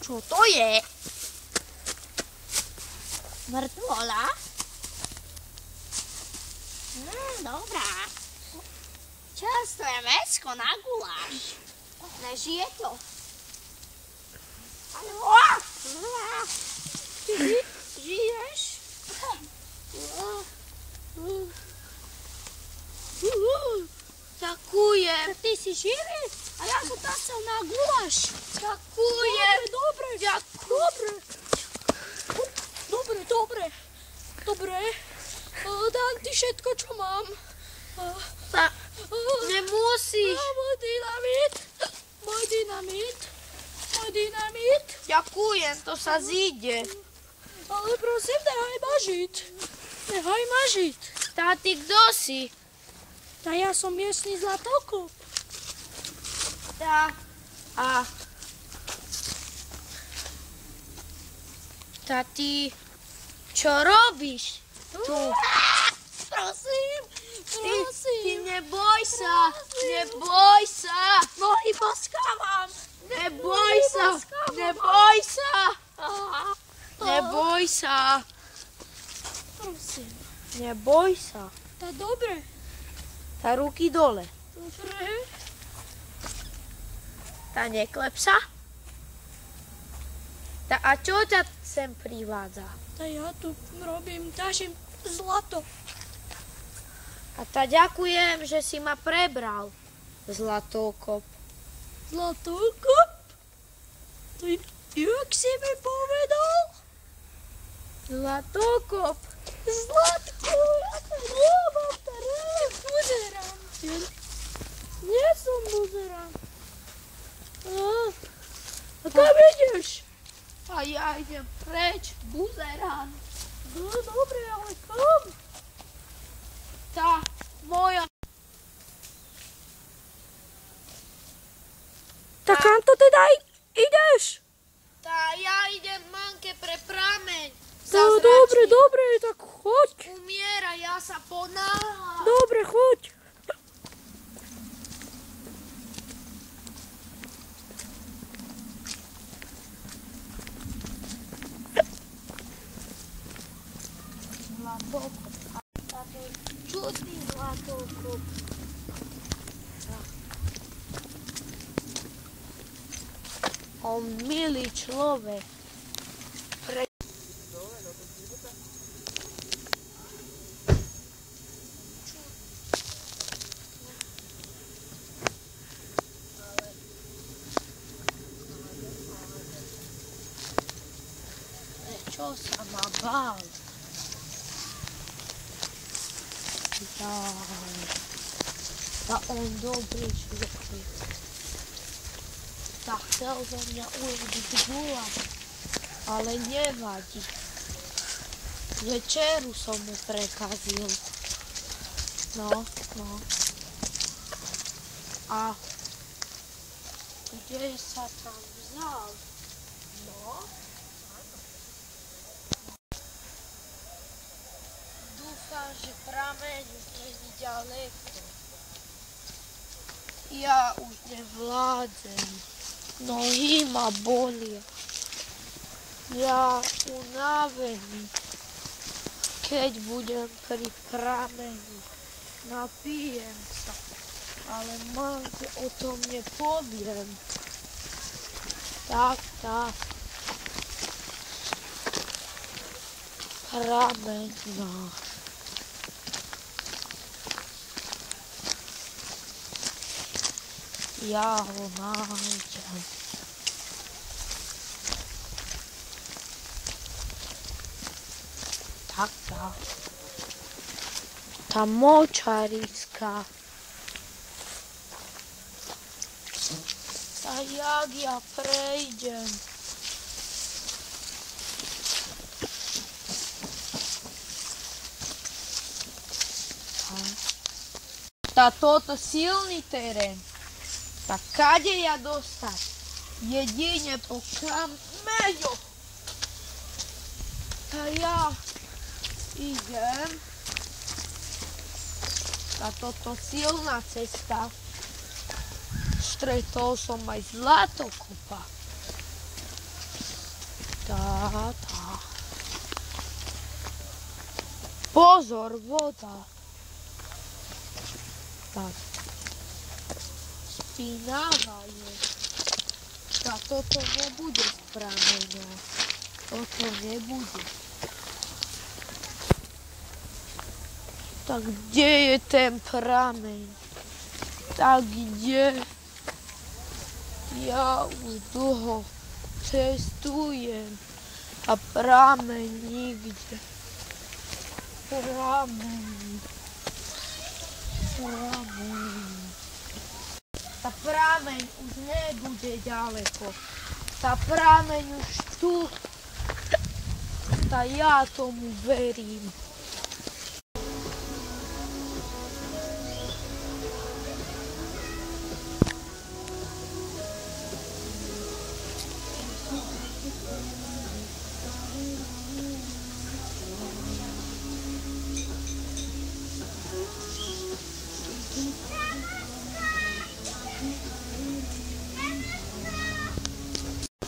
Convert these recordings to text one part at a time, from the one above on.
Čo to je? Mŕtvola? Dobrá. Čerstvé mäsko na guláš. Nežije to. Ty žiješ? Ďakujem. Ty si živý? A ja som tam chcel na guláš. Ďakujem. Dobre. Ďakujem. Dobre. Dám ti všetko, čo mám. Nemusíš. Môj dynamit. Ďakujem, to sa zíde. Ale prosím, nehaj ma žiť. Tá, ty kto si? Tá, ja som miestny zlatokop. Tá, Tá, ty čo robíš tu? Prosím. Ty neboj sa. Nohy poskávam. Neboj sa. Prosím. Neboj sa. Tá, dobre. Tá, ruky dole. Dobre. Tá, neklep sa. Tá, a čo ťa sem privádza? Tá, ja tu tažím zlato. A tá, ďakujem, že si ma prebral. Zlatokop. Zlatokop? To jak si mi povedal? Zlatokop. Zlatko, ja to nemám teraz. Buzerant. Nie som buzerant. A kam ideš? A ja idem preč, buzerant. No, dobre, ale kam? Tá, moja. Tak kam to teda ideš? Tá, ja idem mamke pre prameň. No, dobre, tak choď. Umiera, ja sa ponáhľam. Dobre, choď. Zlatokop. Čudný zlatokop. On milý človek. Čo sa ma bál? A on dobrý človek. Tak chcel zo mňa urobiť guláš, ale nevadí. Večeru som mu prekazil. No. A kde sa tam vzal? No. Dúfam, že prameň už nie je ďaleko. Ja už nevládzem. Nohy ma bolia. Ja unavený. Keď budem pri prameni, napijem sa. Ale mamke o tom nepoviem. Tak. Prameň náš. Ja ho nájdem. Tak. Tá močariska. A jak ja prejdem? Tá, toto silný terén. Tak kade ja dostať? Jedine po kameňoch. A ja idem. A toto silná cesta. Stretol som aj zlatokopa. Pozor, voda. Tak. Špinavá je. A toto nebude z prameňa. Toto nebude. Tak kde je ten prameň? Tak kde? Ja už dlho cestujem a prameň nikde. Prameň. Tá prameň už nebude ďaleko. Tá prameň už tu. Tá ja tomu verím.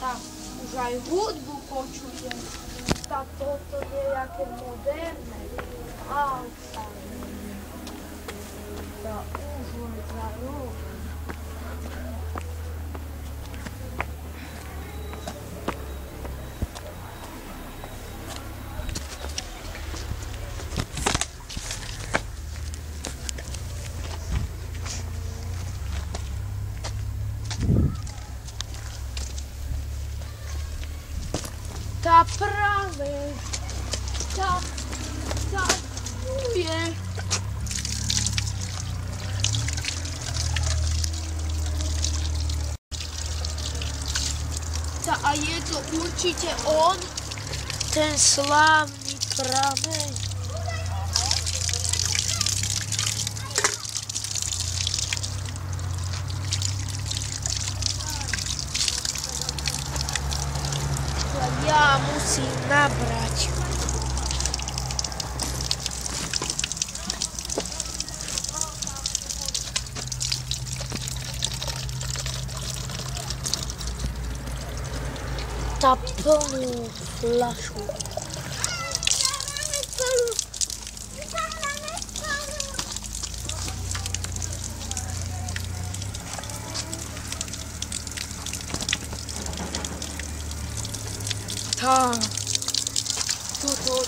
Tak, už aj hudbu počujem. Tak toto je jaké moderné. Auta. Tá už len za rok. Tá prameň, tá tu je. Tá a je to určite on, ten slávny prameň. Ja musím nabrať. Tá plnú fľašu. Tá, toto